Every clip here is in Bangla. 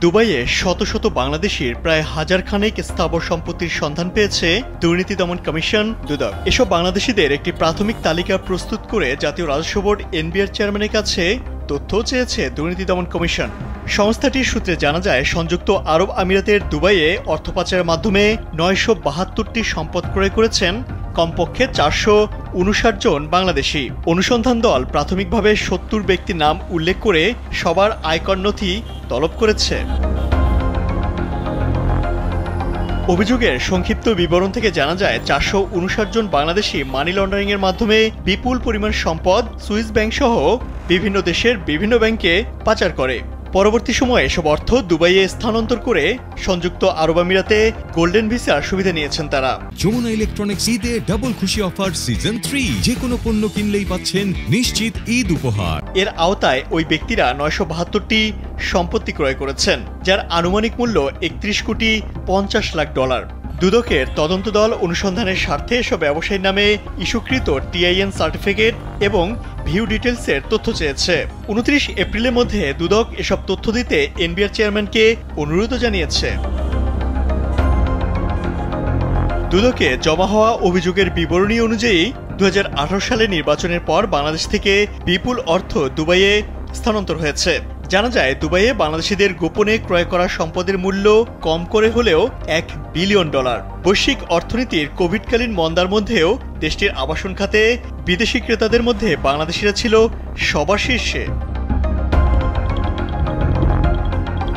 দুবাইয়ে শত শত বাংলাদেশির প্রায় হাজার খানেক স্থাবর সম্পত্তির সন্ধান পেয়েছে দুর্নীতি দমন কমিশন দুদক। এসব বাংলাদেশিদের একটি প্রাথমিক তালিকা প্রস্তুত করে জাতীয় রাজস্ব বোর্ড এনবিআর চেয়ারম্যানের কাছে তথ্য চেয়েছে দুর্নীতি দমন কমিশন। সংস্থাটির সূত্রে জানা যায়, সংযুক্ত আরব আমিরাতের দুবাইয়ে অর্থ পাচারের মাধ্যমে ৯৭২টি সম্পদ ক্রয় করেছেন কমপক্ষে ৪৫৯ জন বাংলাদেশি। অনুসন্ধান দল প্রাথমিকভাবে ৭০ ব্যক্তির নাম উল্লেখ করে সবার আয়কর নথি তলব করেছে। অভিযোগের সংক্ষিপ্ত বিবরণ থেকে জানা যায়, ৪৫৯ জন বাংলাদেশি মানি লন্ডারিংয়ের মাধ্যমে বিপুল পরিমাণ সম্পদ সুইস ব্যাংক সহ বিভিন্ন দেশের বিভিন্ন ব্যাংকে পাচার করে। পরবর্তী সময়ে এসব অর্থ দুবাইয়ে স্থানান্তর করে সংযুক্ত আরব আমিরাতে গোল্ডেন ভিসার সুবিধা নিয়েছেন তারা। যমুনা ইলেকট্রনিক্স ঈদে ডাবল খুশি অফার সিজন ৩, যে কোনো পণ্য কিনলেই পাচ্ছেন নিশ্চিত ঈদ উপহার। এর আওতায় ওই ব্যক্তিরা ৯৭২টি সম্পত্তি ক্রয় করেছেন, যার আনুমানিক মূল্য ৩১,৫০,০০,০০০ ডলার। দুদকের তদন্ত দল অনুসন্ধানের স্বার্থে এসব ব্যবসায়ীর নামে ইস্যুকৃত টিআইএন সার্টিফিকেট এবং ভিউ ডিটেলসের তথ্য চেয়েছে। ২৯ এপ্রিলের মধ্যে দুদক এসব তথ্য দিতে এনবিআর চেয়ারম্যানকে অনুরোধ জানিয়েছে। দুদকে জমা হওয়া অভিযোগের বিবরণী অনুযায়ী ২০১৮ সালে নির্বাচনের পর বাংলাদেশ থেকে বিপুল অর্থ দুবাইয়ে স্থানান্তর হয়েছে। জানা যায়, দুবাইয়ে বাংলাদেশিদের গোপনে ক্রয় করা সম্পদের মূল্য কম করে হলেও $1 বিলিয়ন। বৈশ্বিক অর্থনীতির কোভিডকালীন মন্দার মধ্যেও দেশটির আবাসন খাতে বিদেশি ক্রেতাদের মধ্যে বাংলাদেশিরা ছিল সবার শীর্ষে।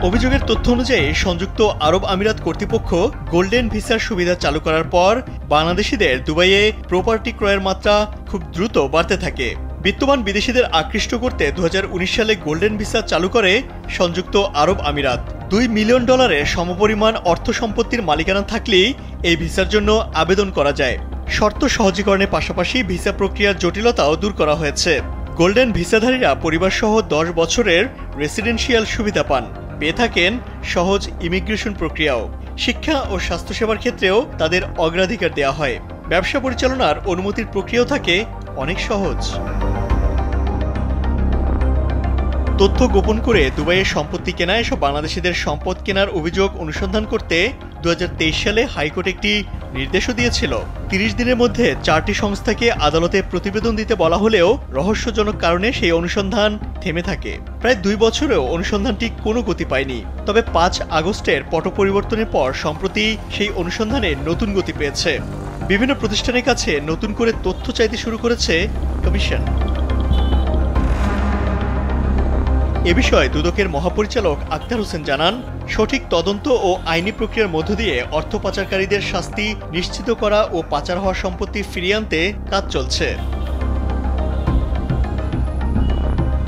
অভিযোগের তথ্য অনুযায়ী সংযুক্ত আরব আমিরাত কর্তৃপক্ষ গোল্ডেন ভিসার সুবিধা চালু করার পর বাংলাদেশিদের দুবাইয়ে প্রপার্টি ক্রয়ের মাত্রা খুব দ্রুত বাড়তে থাকে। বিত্তবান বিদেশিদের আকৃষ্ট করতে ২০১৯ সালে গোল্ডেন ভিসা চালু করে সংযুক্ত আরব আমিরাত। $2 মিলিয়ন সমপরিমাণ অর্থ সম্পত্তির মালিকানা থাকলেই এই ভিসার জন্য আবেদন করা যায়। শর্ত সহজীকরণের পাশাপাশি ভিসা প্রক্রিয়ার জটিলতাও দূর করা হয়েছে। গোল্ডেন ভিসাধারীরা পরিবারসহ ১০ বছরের রেসিডেন্সিয়াল সুবিধা পান, পেয়ে থাকেন সহজ ইমিগ্রেশন প্রক্রিয়াও। শিক্ষা ও স্বাস্থ্যসেবার ক্ষেত্রেও তাদের অগ্রাধিকার দেওয়া হয়। ব্যবসা পরিচালনার অনুমতির প্রক্রিয়াও থাকে অনেক সহজ। তথ্য গোপন করে দুবাইয়ে সম্পত্তি কেনা এসব বাংলাদেশিদের সম্পদ কেনার অভিযোগ অনুসন্ধান করতে ২০২৩ সালে হাইকোর্ট একটি নির্দেশও দিয়েছিল। ৩০ দিনের মধ্যে ৪টি সংস্থাকে আদালতে প্রতিবেদন দিতে বলা হলেও রহস্যজনক কারণে সেই অনুসন্ধান থেমে থাকে। প্রায় ২ বছরেও অনুসন্ধানটি কোনো গতি পায়নি। তবে ৫ আগস্টের পট পরিবর্তনের পর সম্প্রতি সেই অনুসন্ধানে নতুন গতি পেয়েছে। বিভিন্ন প্রতিষ্ঠানের কাছে নতুন করে তথ্য চাইতে শুরু করেছে কমিশন। এ বিষয়ে দুদকের মহাপরিচালক আক্তার হোসেন জানান, সঠিক তদন্ত ও আইনি প্রক্রিয়ার মধ্য দিয়ে অর্থ পাচারকারীদের শাস্তি নিশ্চিত করা ও পাচার হওয়া সম্পত্তি ফিরিয়ে আনতে কাজ চলছে।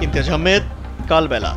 ইমতিয়াজ আহমেদ, কালবেলা।